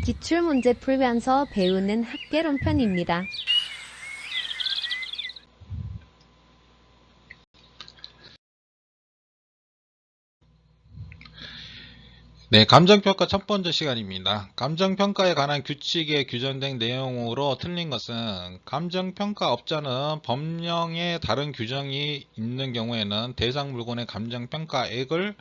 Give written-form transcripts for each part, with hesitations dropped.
기출문제 풀면서 배우는 학개론 편입니다. 네, 감정평가 첫 번째 시간입니다. 감정평가에 관한 규칙에 규정된 내용으로 틀린 것은 감정평가업자는 법령에 다른 규정이 있는 경우에는 대상 물건의 감정평가액을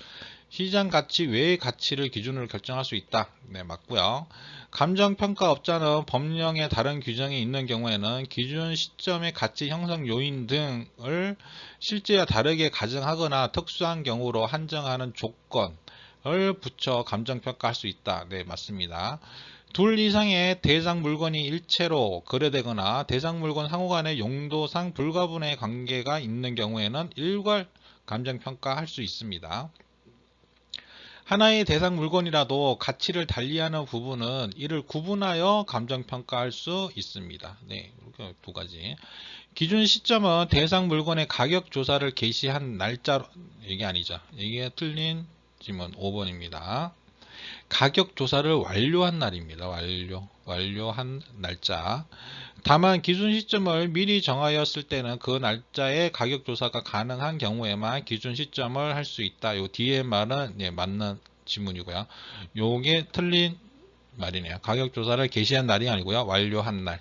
시장가치 외의 가치를 기준으로 결정할 수 있다. 네, 맞고요. 감정평가업자는 법령에 다른 규정이 있는 경우에는 기준 시점의 가치 형성 요인 등을 실제와 다르게 가정하거나 특수한 경우로 한정하는 조건 을 붙여 감정평가할 수 있다. 네, 맞습니다. 둘 이상의 대상 물건이 일체로 거래되거나 대상 물건 상호 간의 용도상 불가분의 관계가 있는 경우에는 일괄 감정평가할 수 있습니다. 하나의 대상 물건이라도 가치를 달리하는 부분은 이를 구분하여 감정평가할 수 있습니다. 네, 이렇게 두 가지. 기준 시점은 대상 물건의 가격 조사를 개시한 날짜로, 이게 아니죠. 이게 틀린 질문 5번입니다. 가격 조사를 완료한 날입니다. 완료한 날짜. 다만 기준 시점을 미리 정하였을 때는 그 날짜에 가격 조사가 가능한 경우에만 기준 시점을 할 수 있다. 요 뒤에 말은 네, 맞는 지문이고요. 요게 틀린 말이네요. 가격 조사를 개시한 날이 아니고요. 완료한 날.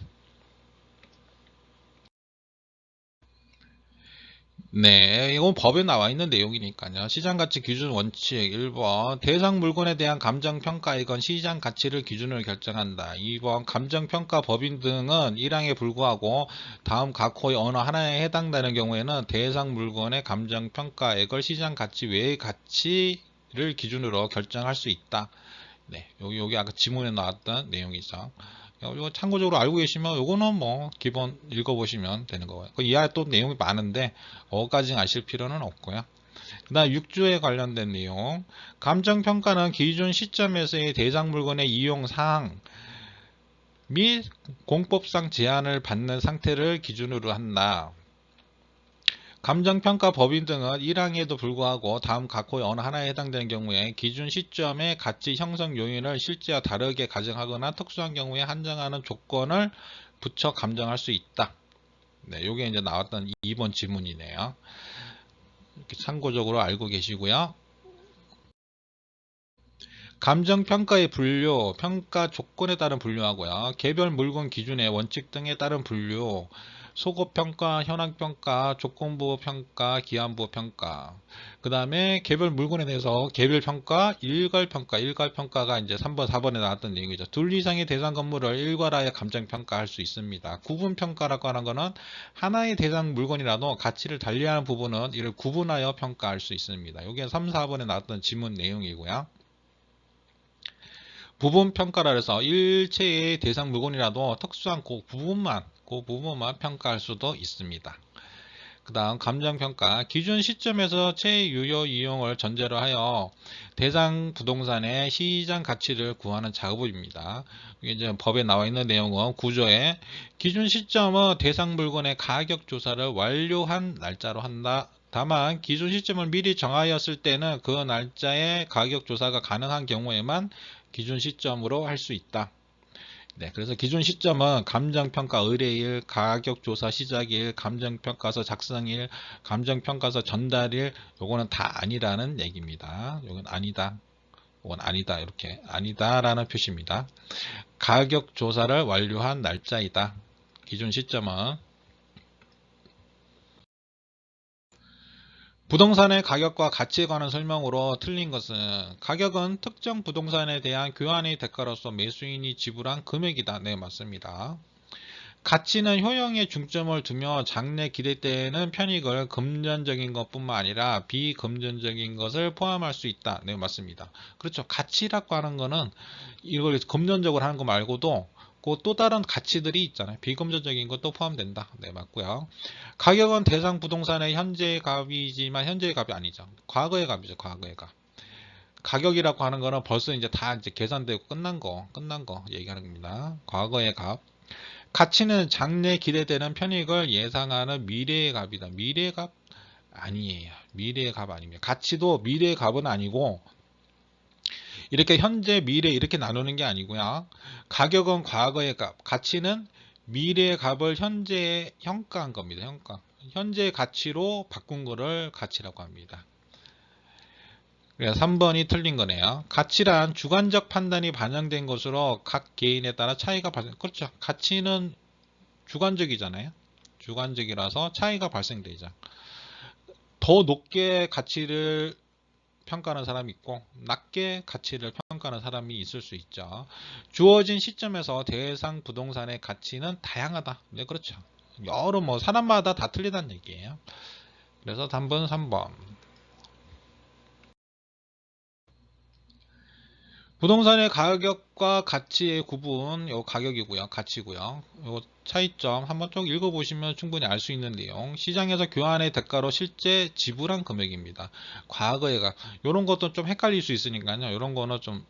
네, 이건 법에 나와 있는 내용이니까요. 시장가치 기준 원칙 1번 대상 물건에 대한 감정평가이건 시장가치를 기준으로 결정한다. 2번 감정평가 법인 등은 1항에 불구하고 다음 각 호의 어느 하나에 해당되는 경우에는 대상 물건의 감정평가액을 시장가치 외의 가치를 기준으로 결정할 수 있다. 네, 여기 아까 지문에 나왔던 내용이죠. 이거 참고적으로 알고 계시면 요거는 뭐 기본 읽어보시면 되는 거고요. 그 이하에 또 내용이 많은데 그거까지 아실 필요는 없고요. 그 다음 6조에 관련된 내용. 감정평가는 기준 시점에서의 대상 물건의 이용 사항 및 공법상 제한을 받는 상태를 기준으로 한다. 감정평가 법인 등은 1항에도 불구하고 다음 각 호의 어느 하나에 해당되는 경우에 기준 시점의 가치 형성 요인을 실제와 다르게 가정하거나 특수한 경우에 한정하는 조건을 붙여 감정할 수 있다. 네, 요게 이제 나왔던 2번 지문이네요. 이렇게 참고적으로 알고 계시고요. 감정평가의 분류, 평가 조건에 따른 분류하고요. 개별 물건 기준의 원칙 등에 따른 분류, 소급평가, 현황평가, 조건부호평가, 기한부호평가. 그 다음에 개별 물건에 대해서 개별평가, 일괄평가, 일괄평가가 이제 3번, 4번에 나왔던 내용이죠. 둘 이상의 대상 건물을 일괄하여 감정평가할 수 있습니다. 구분평가라고 하는 거는 하나의 대상 물건이라도 가치를 달리하는 부분은 이를 구분하여 평가할 수 있습니다. 이게 3, 4번에 나왔던 지문 내용이고요. 부분평가라 해서 일체의 대상 물건이라도 특수한 그 부분만 평가할 수도 있습니다. 그 다음 감정평가 기준 시점에서 채유효 이용을 전제로 하여 대상 부동산의 시장 가치를 구하는 작업입니다. 이게 이제 법에 나와 있는 내용은 구조에 기준 시점은 대상 물건의 가격 조사를 완료한 날짜로 한다. 다만 기준 시점을 미리 정하였을 때는 그 날짜에 가격 조사가 가능한 경우에만 기준 시점으로 할 수 있다. 네, 그래서 기준 시점은 감정평가 의뢰일, 가격조사 시작일, 감정평가서 작성일, 감정평가서 전달일, 요거는 다 아니라는 얘기입니다. 요건 아니다. 요건 아니다. 이렇게 아니다라는 표시입니다. 가격조사를 완료한 날짜이다. 기준 시점은 부동산의 가격과 가치에 관한 설명으로 틀린 것은 가격은 특정 부동산에 대한 교환의 대가로서 매수인이 지불한 금액이다. 네, 맞습니다. 가치는 효용에 중점을 두며 장래 기대되는 편익을 금전적인 것뿐만 아니라 비금전적인 것을 포함할 수 있다. 네, 맞습니다. 그렇죠. 가치라고 하는 거는 이걸 금전적으로 하는 거 말고도 그 또 다른 가치들이 있잖아요. 비금전적인 것도 포함된다. 네, 맞고요. 가격은 대상 부동산의 현재의 값이지만 현재의 값이 아니죠. 과거의 값이죠. 과거의 값. 가격이라고 하는 거는 벌써 이제 다 이제 계산되고 끝난 거 얘기하는 겁니다. 과거의 값. 가치는 장래 기대되는 편익을 예상하는 미래의 값이다. 미래의 값 아니에요. 미래의 값 아닙니다. 가치도 미래의 값은 아니고 이렇게 현재, 미래 이렇게 나누는 게 아니고요. 가격은 과거의 값, 가치는 미래의 값을 현재에 현가한 겁니다. 현가. 현재의 가치로 바꾼 거를 가치라고 합니다. 그래서 3번이 틀린 거네요. 가치란 주관적 판단이 반영된 것으로 각 개인에 따라 차이가 발생. 그렇죠. 가치는 주관적이잖아요. 주관적이라서 차이가 발생되죠. 더 높게 가치를 평가하는 사람이 있고 낮게 가치를 평가하는 사람이 있을 수 있죠. 주어진 시점에서 대상 부동산의 가치는 다양하다. 네, 그렇죠. 여러 사람마다 다 틀리다는 얘기예요. 그래서 답은 3번. 부동산의 가격과 가치의 구분, 요 가격이고요, 가치고요. 요 차이점 한번 쭉 읽어보시면 충분히 알 수 있는 내용. 시장에서 교환의 대가로 실제 지불한 금액입니다. 과거의 값, 요런 것도 좀 헷갈릴 수 있으니까요. 요런 거는 좀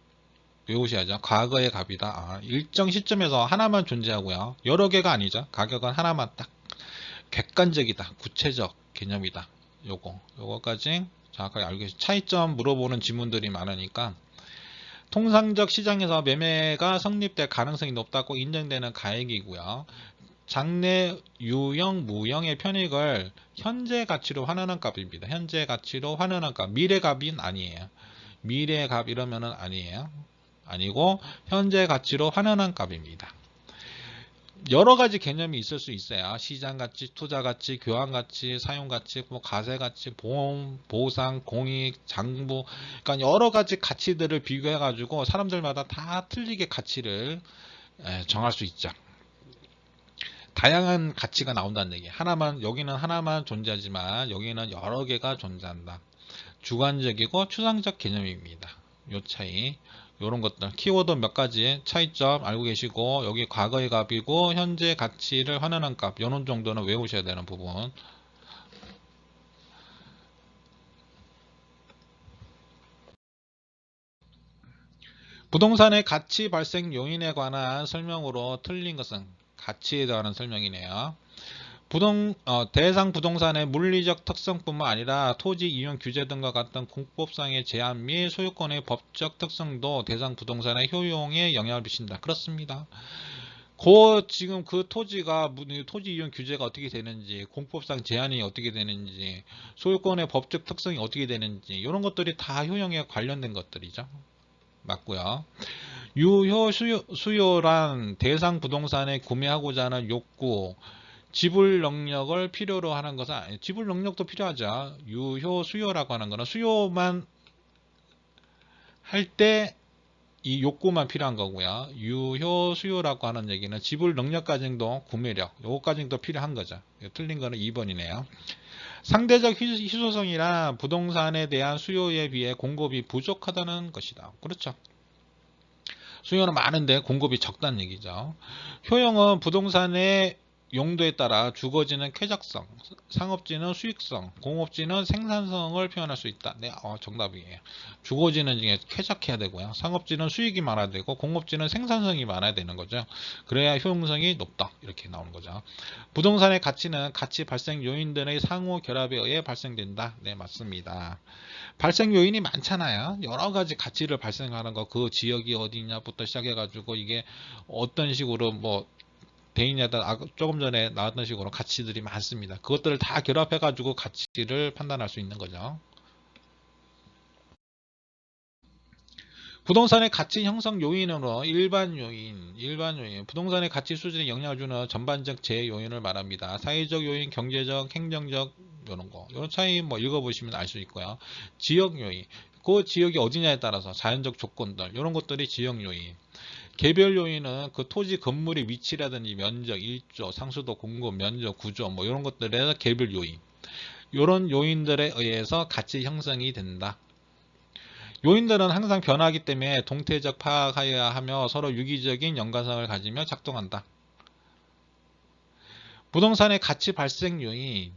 외우셔야죠. 과거의 값이다. 일정 시점에서 하나만 존재하고요. 여러 개가 아니죠. 가격은 하나만 딱 객관적이다. 구체적 개념이다. 요거까지 정확하게 알고 계시죠. 차이점 물어보는 지문들이 많으니까 통상적 시장에서 매매가 성립될 가능성이 높다고 인정되는 가액이고요. 장래 유형, 무형의 편익을 현재 가치로 환원한 값입니다. 현재 가치로 환원한 값. 미래 값은 아니에요. 미래 값 이러면은 아니에요. 아니고 현재 가치로 환원한 값입니다. 여러 가지 개념이 있을 수 있어요. 시장 가치, 투자 가치, 교환 가치, 사용 가치, 가세 가치, 보험, 보상, 공익, 장부, 그러니까 여러 가지 가치들을 비교해 가지고 사람들마다 다 틀리게 가치를 정할 수 있죠. 다양한 가치가 나온다는 얘기. 여기는 하나만 존재하지만 여기는 여러 개가 존재한다. 주관적이고 추상적 개념입니다. 요 차이. 요런 것들 키워드 몇 가지 차이점 알고 계시고 여기 과거의 값이고 현재 가치를 환원한 값 요런 정도는 외우셔야 되는 부분. 부동산의 가치 발생 요인에 관한 설명으로 틀린 것은 가치에 관한 설명이네요. 대상 부동산의 물리적 특성뿐만 아니라 토지 이용 규제 등과 같은 공법상의 제한 및 소유권의 법적 특성도 대상 부동산의 효용에 영향을 미친다. 그렇습니다. 지금 그 토지가 토지 이용 규제가 어떻게 되는지, 공법상 제한이 어떻게 되는지, 소유권의 법적 특성이 어떻게 되는지 이런 것들이 다 효용에 관련된 것들이죠. 맞고요. 수요란 대상 부동산에 구매하고자 하는 욕구, 지불 능력을 필요로 하는 것은 아니에요. 지불 능력도 필요하죠. 유효 수요라고 하는 거는 수요만 할 때 이 욕구만 필요한 거고요. 유효 수요라고 하는 얘기는 지불 능력까지도 구매력, 요거까지도 필요한 거죠. 틀린 거는 2번이네요. 상대적 희소성이란 부동산에 대한 수요에 비해 공급이 부족하다는 것이다. 그렇죠. 수요는 많은데 공급이 적다는 얘기죠. 효용은 부동산의 용도에 따라 주거지는 쾌적성, 상업지는 수익성, 공업지는 생산성을 표현할 수 있다. 네, 정답이에요. 주거지는 이게 쾌적해야 되고요. 상업지는 수익이 많아야 되고 공업지는 생산성이 많아야 되는 거죠. 그래야 효용성이 높다. 이렇게 나오는 거죠. 부동산의 가치는 가치 발생 요인들의 상호 결합에 의해 발생된다. 네, 맞습니다. 발생 요인이 많잖아요. 여러 가지 가치를 발생하는 거, 그 지역이 어디냐부터 시작해가지고 이게 어떤 식으로 대인야다 조금 전에 나왔던 식으로 가치들이 많습니다. 그것들을 다 결합해가지고 가치를 판단할 수 있는 거죠. 부동산의 가치 형성 요인으로 일반 요인, 부동산의 가치 수준에 영향을 주는 전반적 재 요인을 말합니다. 사회적 요인, 경제적, 행정적 이런 차이 읽어보시면 알 수 있고요. 지역 요인, 그 지역이 어디냐에 따라서 자연적 조건들 이런 것들이 지역 요인. 개별 요인은 그 토지 건물의 위치라든지 면적, 일조, 상수도, 공급, 면적, 구조 이런 것들에 개별 요인. 이런 요인들에 의해서 가치 형성이 된다. 요인들은 항상 변하기 때문에 동태적 파악하여야 하며 서로 유기적인 연관성을 가지며 작동한다. 부동산의 가치 발생 요인,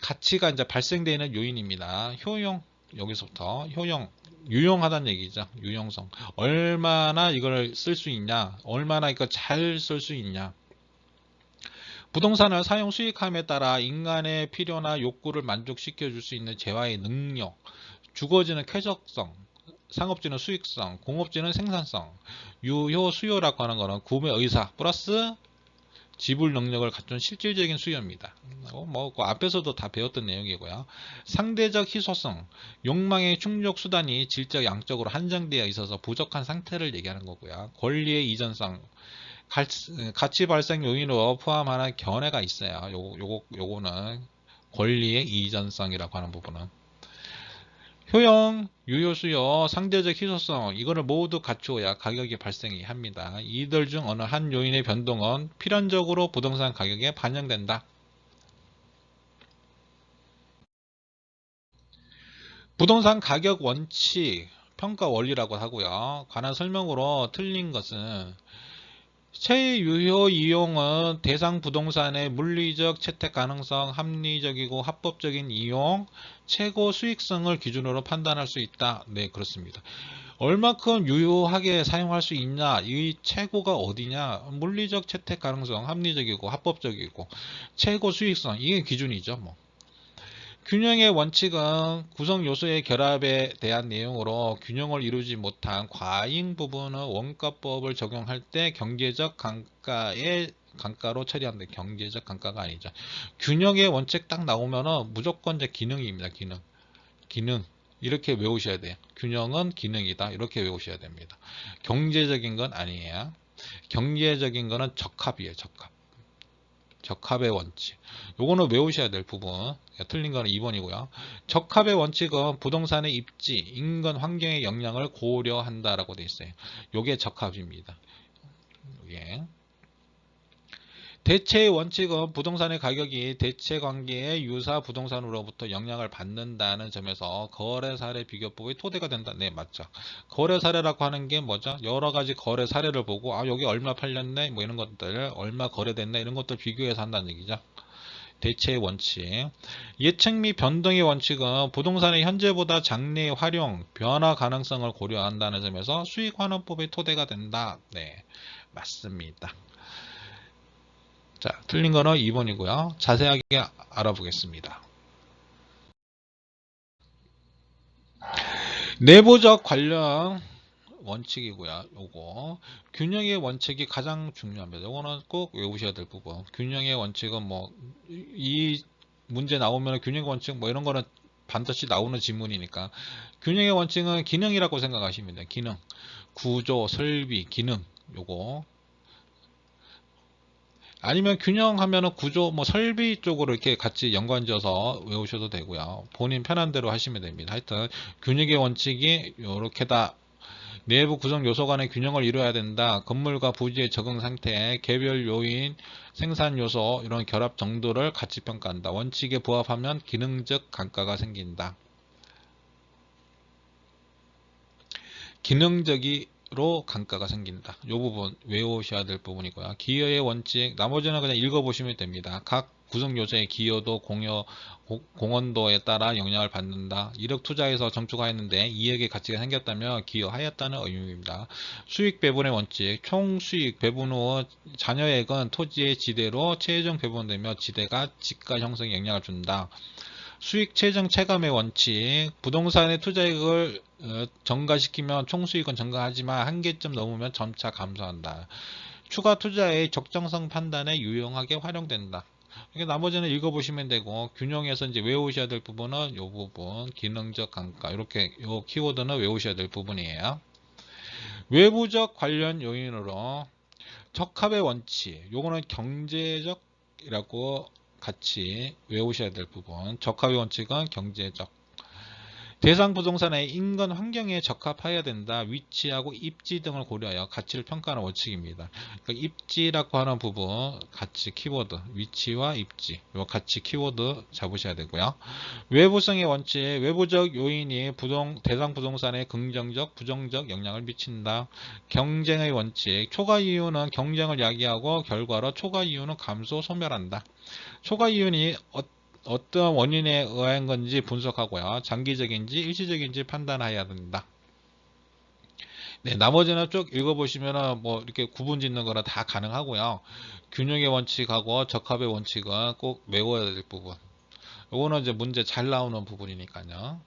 가치가 이제 발생되는 요인입니다. 효용, 여기서부터 효용, 유용하다는 얘기죠. 유용성. 얼마나 이걸 쓸 수 있냐, 얼마나 이걸 잘 쓸 수 있냐. 부동산을 사용 수익함에 따라 인간의 필요나 욕구를 만족시켜 줄 수 있는 재화의 능력, 주거지는 쾌적성, 상업지는 수익성, 공업지는 생산성, 유효 수요라고 하는 거는 구매 의사 플러스 지불 능력을 갖춘 실질적인 수요입니다. 그 앞에서도 다 배웠던 내용이고요. 상대적 희소성, 욕망의 충족 수단이 질적 양적으로 한정되어 있어서 부족한 상태를 얘기하는 거고요. 권리의 이전성, 가치 발생 요인으로 포함하는 견해가 있어요. 요거는 권리의 이전성이라고 하는 부분은. 효용, 유효 수요, 상대적 희소성 이거를 모두 갖추어야 가격이 발생이 합니다. 이들 중 어느 한 요인의 변동은 필연적으로 부동산 가격에 반영된다. 부동산 가격 원칙, 평가 원리라고 하고요. 관한 설명으로 틀린 것은 최유효 이용은 대상 부동산의 물리적 채택 가능성, 합리적이고 합법적인 이용, 최고 수익성을 기준으로 판단할 수 있다. 네, 그렇습니다. 얼마큼 유효하게 사용할 수 있냐, 이 최고가 어디냐, 물리적 채택 가능성, 합리적이고 합법적이고 최고 수익성, 이게 기준이죠. 균형의 원칙은 구성 요소의 결합에 대한 내용으로 균형을 이루지 못한 과잉 부분은 원가법을 적용할 때 경제적 강가로 처리한다. 경제적 강가가 아니죠. 균형의 원칙 딱 나오면은 무조건 이제 기능입니다. 기능. 이렇게 외우셔야 돼요. 균형은 기능이다. 이렇게 외우셔야 됩니다. 경제적인 건 아니에요. 경제적인 거는 적합이에요. 적합의 원칙. 요거는 외우셔야 될 부분. 틀린 거는 2번이고요. 적합의 원칙은 부동산의 입지, 인근 환경의 영향을 고려한다라고 되어 있어요. 요게 적합입니다. 요게. 대체의 원칙은 부동산의 가격이 대체 관계의 유사 부동산으로부터 영향을 받는다는 점에서 거래 사례 비교법의 토대가 된다. 네, 맞죠. 거래 사례라고 하는 게 뭐죠? 여러 가지 거래 사례를 보고 여기 얼마 팔렸네 뭐 이런 것들, 얼마 거래됐네 이런 것들 비교해서 한다는 얘기죠. 대체의 원칙. 예측 및 변동의 원칙은 부동산의 현재보다 장래의 활용, 변화 가능성을 고려한다는 점에서 수익환원법의 토대가 된다. 네, 맞습니다. 자, 틀린 거는 2번이고요. 자세하게 알아보겠습니다. 내부적 관련 원칙이고요. 요거 균형의 원칙이 가장 중요합니다. 요거는 꼭 외우셔야 될 부분. 균형의 원칙은 이 문제 나오면 균형의 원칙 이런 거는 반드시 나오는 지문이니까 균형의 원칙은 기능이라고 생각하시면 돼요. 기능, 구조, 설비, 기능 요거 아니면 균형하면은 구조, 설비 쪽으로 이렇게 같이 연관지어서 외우셔도 되고요. 본인 편한 대로 하시면 됩니다. 하여튼, 균형의 원칙이 요렇게다. 내부 구성 요소 간의 균형을 이루어야 된다. 건물과 부지의 적응 상태, 개별 요인, 생산 요소, 이런 결합 정도를 같이 평가한다. 원칙에 부합하면 기능적 감가가 생긴다. 기능적으로 감가가 생긴다. 이 부분 외우셔야 될 부분이고요. 기여의 원칙, 나머지는 그냥 읽어보시면 됩니다. 각 구성 요소의 기여도 공헌도에 따라 영향을 받는다. 1억 투자해서 정축하였는데 2억의 가치가 생겼다면 기여하였다는 의미입니다. 수익 배분의 원칙, 총 수익 배분 후 잔여액은 토지의 지대로 최종 배분되며 지대가 지가 형성에 영향을 준다. 수익 최정 체감의 원칙, 부동산의 투자액을 증가시키면 총수익은 증가하지만 한계점 넘으면 점차 감소한다. 추가 투자의 적정성 판단에 유용하게 활용된다. 나머지는 읽어보시면 되고 균형에서 이제 외우셔야 될 부분은 이 부분 기능적 감가 이렇게 요 키워드는 외우셔야 될 부분이에요. 외부적 관련 요인으로 적합의 원칙 요거는 경제적이라고 같이 외우셔야 될 부분. 적합의 원칙은 경제적. 대상 부동산의 인근 환경에 적합해야 된다. 위치하고 입지 등을 고려하여 가치를 평가하는 원칙입니다. 그러니까 입지라고 하는 부분 같이 키워드 위치와 입지 요 같이 키워드 잡으셔야 되고요. 외부성의 원칙 외부적 요인이 대상 부동산에 긍정적 부정적 영향을 미친다. 경쟁의 원칙 초과 이유는 경쟁을 야기하고 결과로 초과 이유는 감소 소멸한다. 초과 이윤이 어떤 원인에 의한 건지 분석하고요. 장기적인지 일시적인지 판단해야 된다. 네, 나머지는 쭉 읽어보시면은 이렇게 구분 짓는 거나 다 가능하고요. 균형의 원칙하고 적합의 원칙은 꼭 외워야 될 부분. 요거는 이제 문제 잘 나오는 부분이니까요.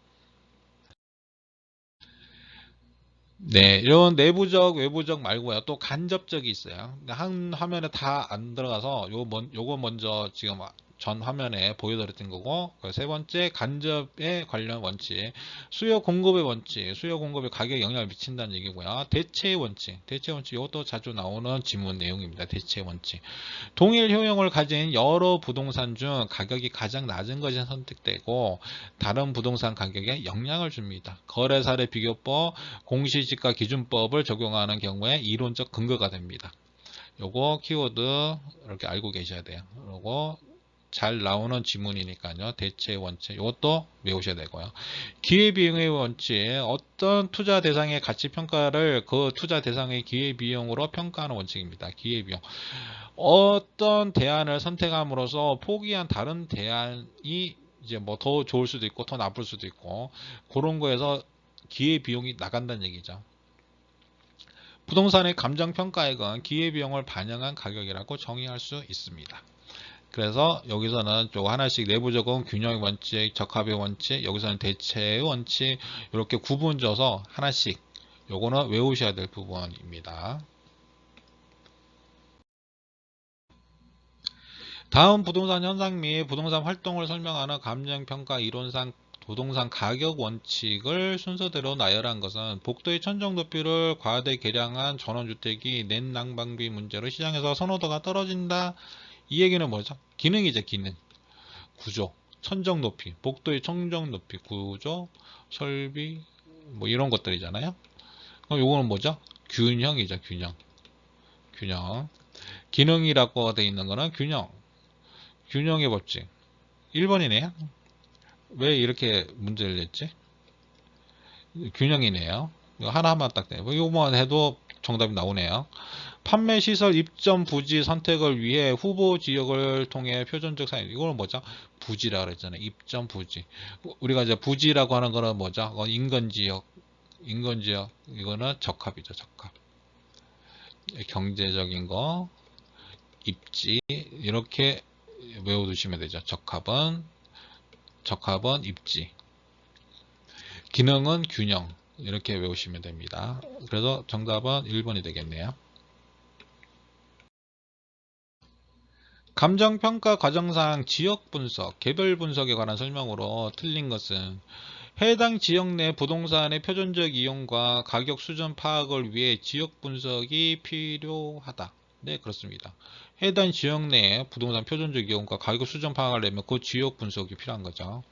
네, 이런 내부적, 외부적 말고요. 또 간접적이 있어요. 한 화면에 다 안 들어가서 요거 먼저 지금 전 화면에 보여드렸던 거고, 세 번째 간접에 관련 원칙, 수요 공급의 원칙, 수요 공급의 가격에 영향을 미친다는 얘기고요. 대체의 원칙, 대체 원칙 이것도 자주 나오는 지문 내용입니다. 대체의 원칙. 동일 효용을 가진 여러 부동산 중 가격이 가장 낮은 것이 선택되고 다른 부동산 가격에 영향을 줍니다. 거래사례 비교법, 공시지가 기준법을 적용하는 경우에 이론적 근거가 됩니다. 요거 키워드 이렇게 알고 계셔야 돼요. 그리고 잘 나오는 지문이니까요. 대체 원칙 이것도 외우셔야 되고요. 기회비용의 원칙 어떤 투자 대상의 가치 평가를 그 투자 대상의 기회비용으로 평가하는 원칙입니다. 기회비용 어떤 대안을 선택함으로써 포기한 다른 대안이 이제 뭐 더 좋을 수도 있고 더 나쁠 수도 있고 그런 거에서 기회비용이 나간다는 얘기죠. 부동산의 감정평가액은 기회비용을 반영한 가격이라고 정의할 수 있습니다. 그래서 여기서는 또 하나씩 내부적인 균형의 원칙, 적합의 원칙, 여기서는 대체의 원칙 이렇게 구분져서 하나씩 요거는 외우셔야 될 부분입니다. 다음 부동산 현상 및 부동산 활동을 설명하는 감정평가 이론상 부동산 가격 원칙을 순서대로 나열한 것은 복도의 천정 높이를 과대 개량한 전원주택이 낸 난방비 문제로 시장에서 선호도가 떨어진다. 이 얘기는 뭐죠? 기능이죠, 기능. 구조, 천정 높이, 복도의 천정 높이, 구조, 설비, 뭐 이런 것들이잖아요. 그럼 요거는 뭐죠? 균형이죠, 균형. 균형. 기능이라고 되어 있는 거는 균형. 균형의 법칙. 1번이네요. 왜 이렇게 문제를 냈지? 균형이네요. 이거 하나만 딱 돼. 이거만 해도 정답이 나오네요. 판매 시설 입점 부지 선택을 위해 후보 지역을 통해 표준적 사인. 이거는 뭐죠? 부지라 그랬잖아요. 입점 부지. 우리가 이제 부지라고 하는 거는 뭐죠? 인근 지역. 인근 지역. 이거는 적합이죠. 적합. 경제적인 거, 입지 이렇게 외워두시면 되죠. 적합은 입지. 기능은 균형 이렇게 외우시면 됩니다. 그래서 정답은 1번이 되겠네요. 감정평가 과정상 지역 분석, 개별 분석에 관한 설명으로 틀린 것은 해당 지역 내 부동산의 표준적 이용과 가격 수준 파악을 위해 지역 분석이 필요하다. 네, 그렇습니다. 해당 지역 내 부동산 표준적 이용과 가격 수준 파악을 내면 그 지역 분석이 필요한 거죠.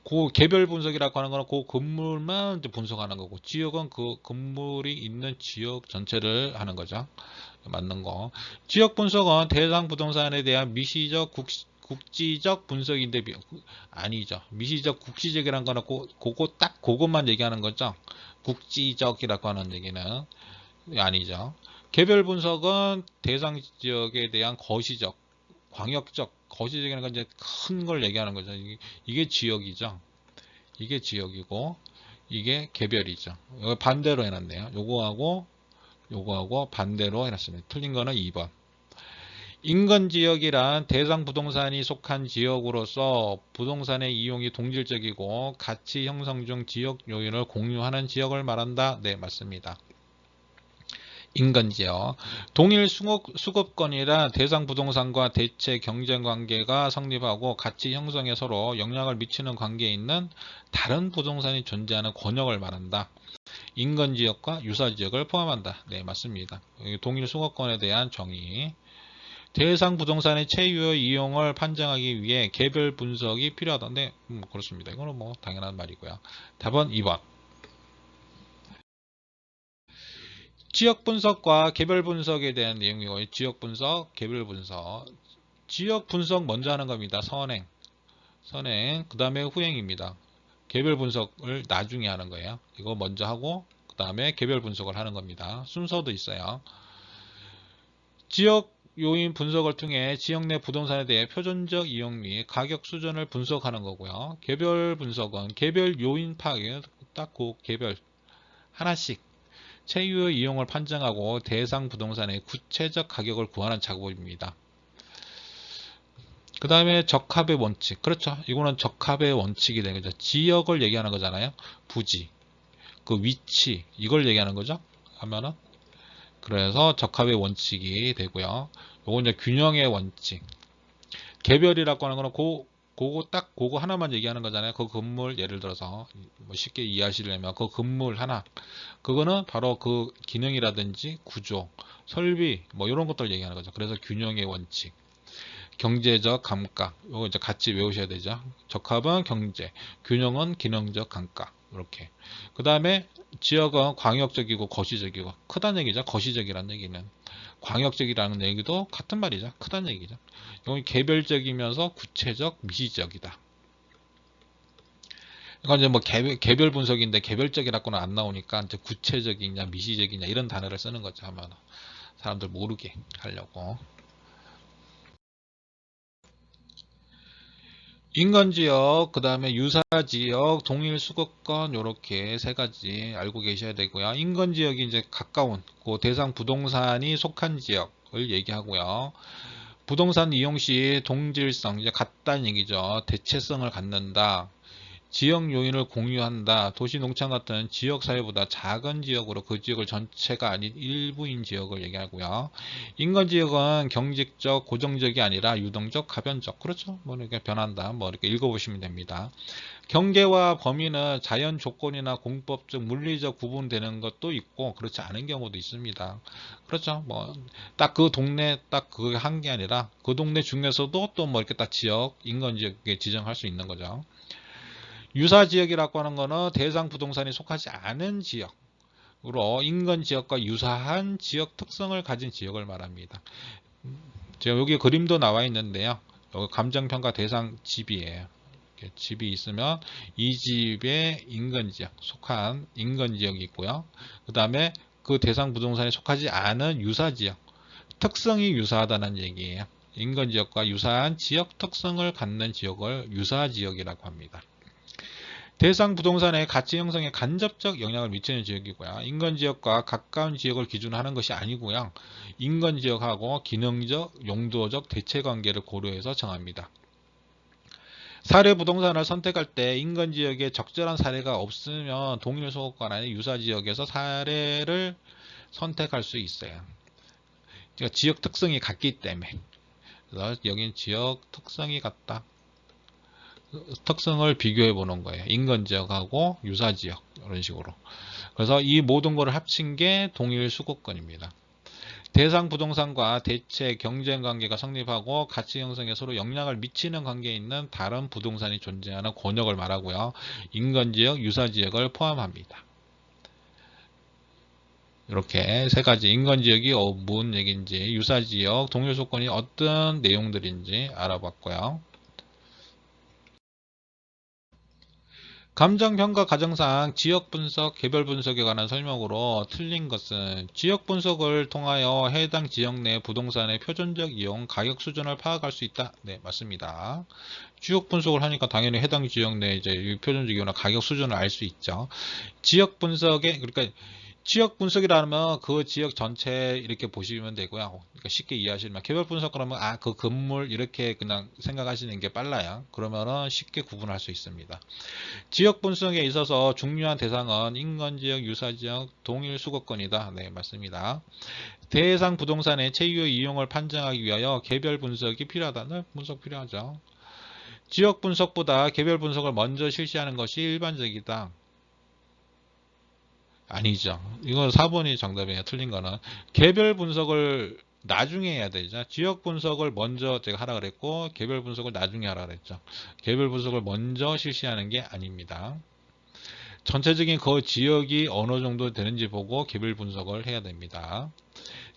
그 개별 분석이라고 하는 거는 그 건물만 분석하는 거고 지역은 그 건물이 있는 지역 전체를 하는 거죠. 맞는 거. 지역 분석은 대상 부동산에 대한 미시적 국지적 분석인데 아니죠. 미시적 국지적이라는 거는 그것만 얘기하는 거죠. 국지적이라고 하는 얘기는 아니죠. 개별 분석은 대상 지역에 대한 거시적 광역적 거시적이라는 건 이제 큰 걸 얘기하는 거죠. 이게 지역이죠. 이게 지역이고 이게 개별이죠. 여기 반대로 해놨네요. 요거하고 반대로 해놨습니다. 틀린 거는 2번. 인근지역이란 대상 부동산이 속한 지역으로서 부동산의 이용이 동질적이고 가치 형성 중 지역 요인을 공유하는 지역을 말한다. 네, 맞습니다. 인근지역. 동일 수급권이란 대상 부동산과 대체 경쟁 관계가 성립하고 가치 형성에 서로 영향을 미치는 관계에 있는 다른 부동산이 존재하는 권역을 말한다. 인근지역과 유사지역을 포함한다. 네, 맞습니다. 동일 수급권에 대한 정의. 대상 부동산의 체유 이용을 판정하기 위해 개별 분석이 필요하던데 그렇습니다. 이거는 뭐 당연한 말이고요. 답은 2번. 지역 분석과 개별 분석에 대한 내용이고 지역 분석, 개별 분석. 지역 분석 먼저 하는 겁니다. 선행, 그 다음에 후행입니다. 개별 분석을 나중에 하는 거예요. 이거 먼저 하고 그 다음에 개별 분석을 하는 겁니다. 순서도 있어요. 지역 요인 분석을 통해 지역 내 부동산에 대해 표준적 이용 및 가격 수준을 분석하는 거고요. 개별 분석은 개별 요인 파악에 딱 그 개별 하나씩 체유의 이용을 판정하고 대상 부동산의 구체적 가격을 구하는 작업입니다. 그 다음에 적합의 원칙. 그렇죠. 이거는 적합의 원칙이 되는 거죠. 지역을 얘기하는 거잖아요. 부지, 그 위치 이걸 얘기하는 거죠. 하면은 그래서 적합의 원칙이 되고요. 요거 이제 균형의 원칙. 개별이라고 하는 거는 그거 하나만 얘기하는 거잖아요. 그 건물 예를 들어서 뭐 쉽게 이해하시려면 그 건물 하나 그거는 바로 그 기능이라든지 구조, 설비 뭐 이런 것들 얘기하는 거죠. 그래서 균형의 원칙. 경제적 감가 이거 이제 같이 외우셔야 되죠. 적합은 경제, 균형은 기능적 감가 이렇게. 그 다음에 지역은 광역적이고 거시적이고 크다는 얘기죠. 거시적이라는 얘기는 광역적이라는 얘기도 같은 말이죠. 크다는 얘기죠. 이건 개별적이면서 구체적, 미시적이다. 이건 이제 뭐 개별 분석인데 개별적이라고는 안 나오니까 이제 구체적이냐 미시적이냐 이런 단어를 쓰는 거죠. 하면 사람들 모르게 하려고. 인건지역, 그 다음에 유사지역, 동일수급권 요렇게 세 가지 알고 계셔야 되고요. 인건지역이 이제 가까운 그 대상 부동산이 속한 지역을 얘기하고요. 부동산 이용 시 동질성, 이제 같다는 얘기죠. 대체성을 갖는다. 지역 요인을 공유한다. 도시 농촌 같은 지역 사회보다 작은 지역으로 그 지역을 전체가 아닌 일부인 지역을 얘기하고요. 인건 지역은 경직적, 고정적이 아니라 유동적, 가변적. 그렇죠. 뭐 이렇게 변한다. 뭐 이렇게 읽어보시면 됩니다. 경계와 범위는 자연 조건이나 공법적, 물리적 구분되는 것도 있고 그렇지 않은 경우도 있습니다. 그렇죠. 뭐 딱 그 동네 딱 그게 한 게 아니라 그 동네 중에서도 또 뭐 이렇게 딱 지역, 인건 지역에 지정할 수 있는 거죠. 유사지역이라고 하는 거는 대상 부동산이 속하지 않은 지역으로 인근 지역과 유사한 지역 특성을 가진 지역을 말합니다. 제가 여기 그림도 나와 있는데요. 여기 감정평가 대상 집이에요. 이렇게 집이 있으면 이 집의 인근 지역, 속한 인근 지역이 있고요. 그 다음에 그 대상 부동산에 속하지 않은 유사지역, 특성이 유사하다는 얘기예요. 인근 지역과 유사한 지역 특성을 갖는 지역을 유사지역이라고 합니다. 대상 부동산의 가치 형성에 간접적 영향을 미치는 지역이고요. 인근 지역과 가까운 지역을 기준으로 하는 것이 아니고요. 인근 지역하고 기능적, 용도적 대체 관계를 고려해서 정합니다. 사례 부동산을 선택할 때 인근 지역에 적절한 사례가 없으면 동일 소득권 아닌 유사 지역에서 사례를 선택할 수 있어요. 그러니까 지역 특성이 같기 때문에. 그래서 여긴 지역 특성이 같다. 특성을 비교해 보는 거예요. 인근 지역하고 유사 지역 이런 식으로. 그래서 이 모든 것을 합친 게 동일 수급권입니다. 대상 부동산과 대체 경쟁 관계가 성립하고 가치 형성에 서로 영향을 미치는 관계에 있는 다른 부동산이 존재하는 권역을 말하고요. 인근 지역, 유사 지역을 포함합니다. 이렇게 세 가지 인근 지역이 무슨 얘기인지, 유사 지역, 동일 소권이 어떤 내용들인지 알아봤고요. 감정평가 과정상 지역분석, 개별분석에 관한 설명으로 틀린 것은 지역 분석을 통하여 해당 지역 내 부동산의 표준적 이용, 가격 수준을 파악할 수 있다. 네, 맞습니다. 지역 분석을 하니까 당연히 해당 지역 내 이제 표준적 이용이나 가격 수준을 알 수 있죠. 지역 분석에, 그러니까 지역 분석이라면 그 지역 전체 이렇게 보시면 되고요. 그러니까 쉽게 이해하시면 개별 분석 그러면 그 건물 이렇게 그냥 생각하시는 게 빨라요. 그러면은 쉽게 구분할 수 있습니다. 지역 분석에 있어서 중요한 대상은 인근지역, 유사지역, 동일수급권이다. 네, 맞습니다. 대상 부동산의 체유 이용을 판정하기 위하여 개별 분석이 필요하다. 네, 분석 필요하죠. 지역 분석보다 개별 분석을 먼저 실시하는 것이 일반적이다. 아니죠. 이건 4번이 정답이에요. 틀린 거는. 개별 분석을 나중에 해야 되죠. 지역 분석을 먼저 제가 하라 그랬고 개별 분석을 나중에 하라 그랬죠. 개별 분석을 먼저 실시하는 게 아닙니다. 전체적인 그 지역이 어느 정도 되는지 보고 개별 분석을 해야 됩니다.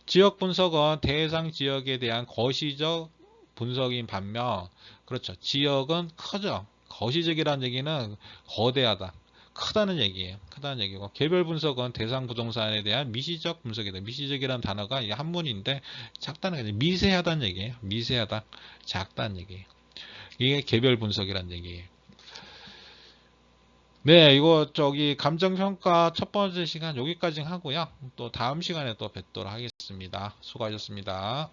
지역 분석은 대상 지역에 대한 거시적 분석인 반면 그렇죠. 지역은 크죠. 거시적이라는 얘기는 거대하다. 크다는 얘기예요. 크다는 얘기고 개별 분석은 대상 부동산에 대한 미시적 분석이다. 미시적이라는 단어가 한문인데 작다는 얘기, 미세하다는 얘기예요. 미세하다, 작다는 얘기예요. 이게 개별 분석이라는 얘기예요. 네, 이거 감정평가 첫 번째 시간 여기까지 하고요. 또 다음 시간에 또 뵙도록 하겠습니다. 수고하셨습니다.